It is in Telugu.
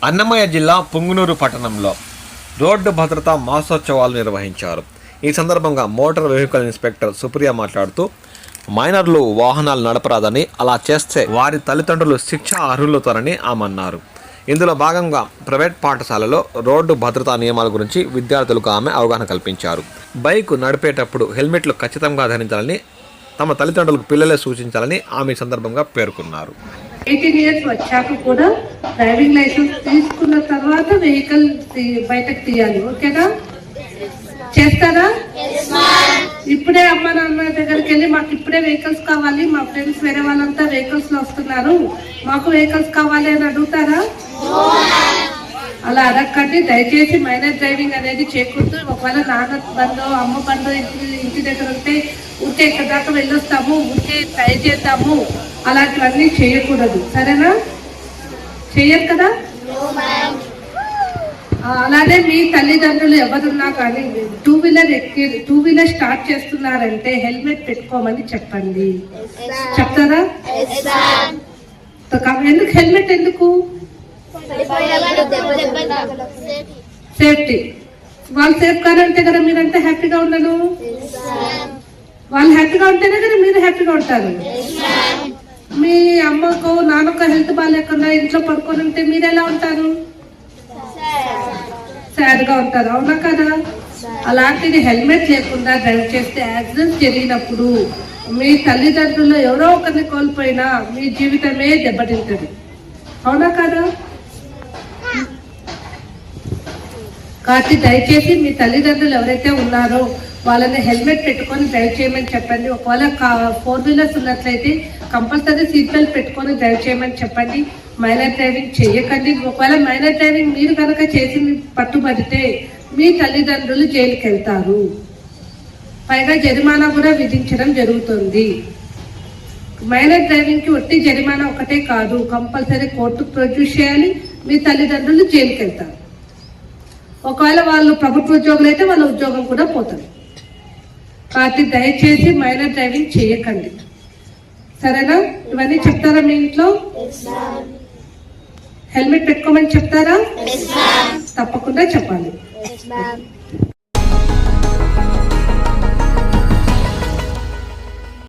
అన్నమయ్య జిల్లా పుంగనూరు పట్టణంలో రోడ్డు భద్రతా మాసోత్సవాలు నిర్వహించారు. ఈ సందర్భంగా మోటార్ వెహికల్ ఇన్స్పెక్టర్ సుప్రియ మాట్లాడుతూ, మైనర్లు వాహనాలు నడపరాదని, అలా చేస్తే వారి తల్లిదండ్రులు శిక్ష అర్హులవుతారని ఆమె అన్నారు. ఇందులో భాగంగా ప్రైవేట్ పాఠశాలలో రోడ్డు భద్రతా నియమాల గురించి విద్యార్థులకు ఆమె అవగాహన కల్పించారు. బైక్ నడిపేటప్పుడు హెల్మెట్లు ఖచ్చితంగా ధరించాలని తమ తల్లిదండ్రులకు పిల్లలే సూచించాలని ఆమె సందర్భంగా పేర్కొన్నారు. 18 years వచ్చాక కూడా డ్రైవింగ్ లైసెన్స్ తీసుకున్న తర్వాత వెహికల్ బయటకు తీయాలి. ఓకేనా? చేస్తారా? ఇప్పుడే అమ్మ నాన్న దగ్గరికి వెళ్ళి మాకు ఇప్పుడే వెహికల్స్ కావాలి, మా ఫ్రెండ్స్ వేరే వాళ్ళంతా వెహికల్స్ లో వస్తున్నారు, మాకు వెహికల్స్ కావాలి అని అడుగుతారా? అలా అడగండి. దయచేసి మైనర్ డ్రైవింగ్ అనేది చేయకూడదు. ఒకవేళ నాన్న బంధు అమ్మ బంధు ఇంటి దగ్గర ఉంటే ఉంటే ఇక్కడ దాకా వెళ్ళొస్తాము, ఉంటే ట్రై చేద్దాము, అలాంటివన్నీ చేయకూడదు. సరేనా? చెయ్యరు కదా? అలానే మీ తల్లిదండ్రులు ఎవరున్నా కానీ టూ వీలర్ స్టార్ట్ చేస్తున్నారంటే హెల్మెట్ పెట్టుకోమని చెప్పండి. చెప్తారా? ఎందుకు హెల్మెట్? ఎందుకు? సేఫ్టీ. వాళ్ళు సేఫ్ కాదంటే కదా మీరంతా హ్యాపీగా ఉండను. వాళ్ళు హ్యాపీగా ఉంటేనే కదా మీరు హ్యాపీగా ఉంటారు. మీ అమ్మకు నాన్నకు హెల్త్ బాగాలేకుండా ఇంట్లో పడుకొని ఉంటే మీరు ఎలా ఉంటారు? సాడ్ గా ఉంటారు. అవునా కదా? అలాంటిది హెల్మెట్ లేకుండా డ్రైవ్ చేస్తే యాక్సిడెంట్ జరిగినప్పుడు మీ తల్లిదండ్రులు ఎవరో ఒకరిని కోల్పోయినా మీ జీవితమే దెబ్బతింటది. అవునా కదా? కాబట్టి దయచేసి మీ తల్లిదండ్రులు ఎవరైతే ఉన్నారో వాళ్ళని హెల్మెట్ పెట్టుకొని డ్రైవ్ చేయమని చెప్పండి. ఒకవేళ 4 వీలర్స్ ఉన్నట్లయితే కంపల్సరీ సీట్ బెల్ట్ పెట్టుకొని డ్రైవ్ చేయమని చెప్పండి. మైనర్ డ్రైవింగ్ చేయకండి. ఒకవేళ మైనర్ డ్రైవింగ్ మీరు కనుక చేసి పట్టుబడితే మీ తల్లిదండ్రులు జైలుకి వెళ్తారు. పైగా జరిమానా కూడా విధించడం జరుగుతుంది. మైనర్ డ్రైవింగ్ కి ఒట్టి జరిమానా ఒకటే కాదు, కంపల్సరీ కోర్టుకు ప్రొడ్యూస్ చేయాలి. మీ తల్లిదండ్రులు జైలుకి వెళ్తారు. ఒకవేళ వాళ్ళు ప్రభుత్వ ఉద్యోగులు అయితే వాళ్ళ ఉద్యోగం కూడా పోతుంది. కాబట్టి దయచేసి మైనర్ డ్రైవింగ్ చేయకండి. సరేనా? ఇవన్నీ చెప్తారా? మీ ఇంట్లో హెల్మెట్ పెట్టుకోమని చెప్తారా? తప్పకుండా చెప్పాలి.